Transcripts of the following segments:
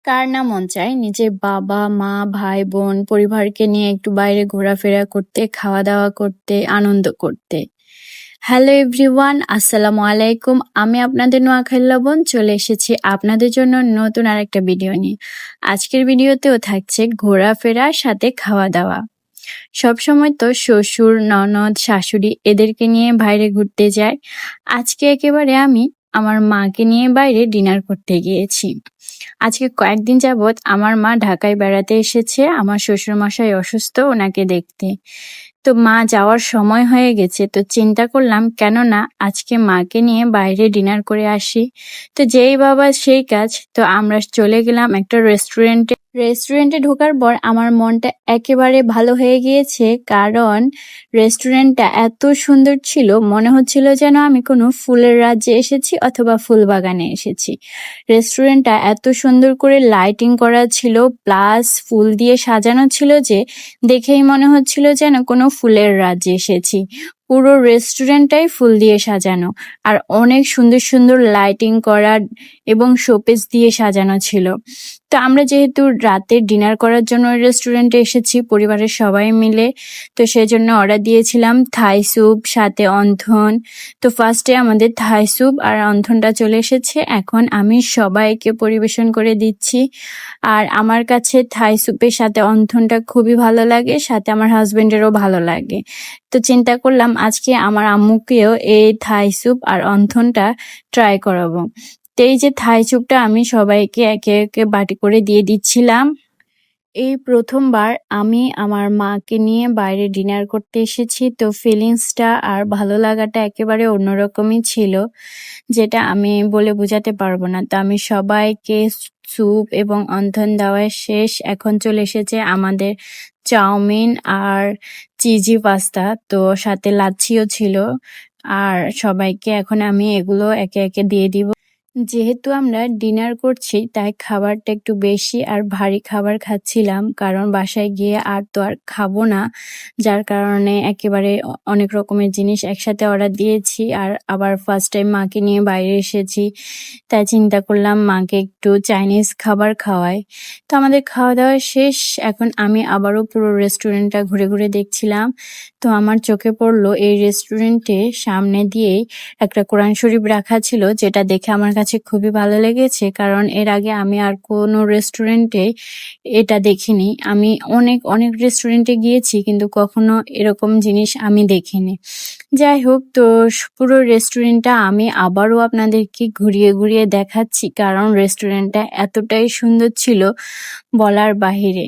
কার না মন চায় নিজের বাবা, মা, ভাই, বোন, পরিবারকে নিয়ে একটু বাইরে ঘোরাফেরা করতে, খাওয়া-দাওয়া করতে, আনন্দ করতে। হ্যালো এভরিওয়ান, আসসালামু আলাইকুম। আমি আপনাদের নোয়াখালী লবণ চলে এসেছি আপনাদের জন্য নতুন আরেকটা ভিডিও নিয়ে। আজকের ভিডিওতেও থাকছে ঘোরাফেরা সাথে খাওয়া-দাওয়া। সবসময় তো শ্বশুর, ননদ, শাশুড়ি এদেরকে নিয়ে বাইরে ঘুরতে যাই। আজকে একেবারে আমি আমার মাকে নিয়ে বাইরে ডিনার করতে গিয়েছি। আজকে কয়েকদিন যাবৎ আমার মা ঢাকায় বেড়াতে এসেছে আমার শ্বশুরমশাই অসুস্থ ওনাকে দেখতে। তো মা যাওয়ার সময় হয়ে গেছে, তো চিন্তা করলাম কেন না আজকে মাকে নিয়ে বাইরে ডিনার করে আসি। তো যেই বাবা সেই কাজ, তো আমরা চলে গেলাম একটা রেস্টুরেন্টে ঢোকার পর আমার মনটা একেবারে ভালো হয়ে গিয়েছে, কারণ রেস্টুরেন্টটা এত সুন্দর ছিল, মনে হচ্ছিল যেন আমি কোনো ফুলের রাজ্যে এসেছি অথবা ফুল বাগানে এসেছি। রেস্টুরেন্টটা এত সুন্দর করে লাইটিং করা ছিল, প্লাস ফুল দিয়ে সাজানো ছিল যে দেখেই মনে হচ্ছিল যেন কোনো ফুলের রাজ্যে এসেছি। পুরো রেস্টুরেন্টটাই ফুল দিয়ে সাজানো, আর অনেক সুন্দর সুন্দর লাইটিং করা এবং শোপিস দিয়ে সাজানো ছিল। তো আমরা যেহেতু রাতে ডিনার করার জন্য রেস্টুরেন্টে এসেছি পরিবারের সবাই মিলে, তো সেজন্য অর্ডার দিয়েছিলাম থাই স্যুপ সাথে অন্থন। তো ফার্স্টে আমাদের থাই স্যুপ আর অন্থনটা চলে এসেছে, এখন আমি সবাইকে পরিবেশন করে দিচ্ছি। আর আমার কাছে থাই স্যুপের সাথে অন্থনটা খুবই ভালো লাগে, সাথে আমার হাজবেন্ডেরও ভালো লাগে। তো চিন্তা করলাম আজকে আমার আম্মুকেও এই থাই স্যুপ আর অন্থনটা ট্রাই করাবো। তো এই যে থাই স্যুপটা আমি সবাইকে একে একে বাটি করে দিয়ে দিচ্ছিলাম। এই প্রথমবার আমি আমার মাকে নিয়ে বাইরে ডিনার করতে এসেছি, তো ফিলিংসটা আর ভালো লাগাটা একেবারে অন্যরকমই ছিল, যেটা আমি বলে বোঝাতে পারবো না। তো আমি সবাইকে স্যুপ এবং অন্থন দেওয়া শেষ, এখন চলে এসেছে আমাদের চাউমিন আর চিজি পাস্তা, তো সাথে লাচ্ছিও ছিল। আর সবাইকে এখন আমি এগুলো একে একে দিয়ে দিব। যেহেতু আমরা ডিনার করছি তাই খাবারটা একটু বেশি আর ভারী খাবার খাচ্ছিলাম, কারণ বাসায় গিয়ে আর তো আর খাবো না, যার কারণে একেবারে অনেক রকমের জিনিস একসাথে অর্ডার দিয়েছি। আর আবার ফার্স্ট টাইম মাকে নিয়ে বাইরে এসেছি, তাই চিন্তা করলাম মাকে একটু চাইনিজ খাবার খাওয়াই। তো আমাদের খাওয়া দাওয়া শেষ, এখন আমি আবারও পুরো রেস্টুরেন্টটা ঘুরে ঘুরে দেখছিলাম। তো আমার চোখে পড়লো এই রেস্টুরেন্টে সামনে দিয়েই একটা কোরআন শরীফ রাখা ছিল, যেটা দেখে আমার কাছে খুবই ভালো লেগেছে, কারণ এর আগে আমি আর কোনো রেস্টুরেন্টে এটা দেখিনি। আমি অনেক অনেক রেস্টুরেন্টে গিয়েছি কিন্তু কখনো এরকম জিনিস আমি দেখিনি। যাই হোক, তো পুরো রেস্টুরেন্টটা আমি আবারও আপনাদেরকে ঘুরিয়ে ঘুরিয়ে দেখাচ্ছি, কারণ রেস্টুরেন্টটা এতটাই সুন্দর ছিল বলার বাহিরে।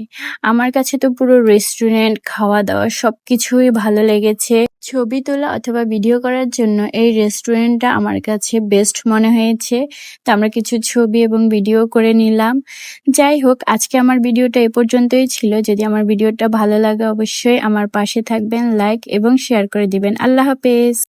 আমার কাছে তো পুরো রেস্টুরেন্ট, খাওয়া দাওয়া সবকিছুই ভালো লেগেছে। ছবি তোলা অথবা ভিডিও করার জন্য এই রেস্টুরেন্টটা আমার কাছে বেস্ট মনে হয়েছে। তো আমরা কিছু ছবি এবং ভিডিও করে নিলাম। যাই হোক, আজকে আমার ভিডিওটা এ পর্যন্তই ছিল। যদি আমার ভিডিওটা ভালো লাগে অবশ্যই আমার পাশে থাকবেন, লাইক এবং শেয়ার করে দিবেন। আল্লাহ হাফেজ।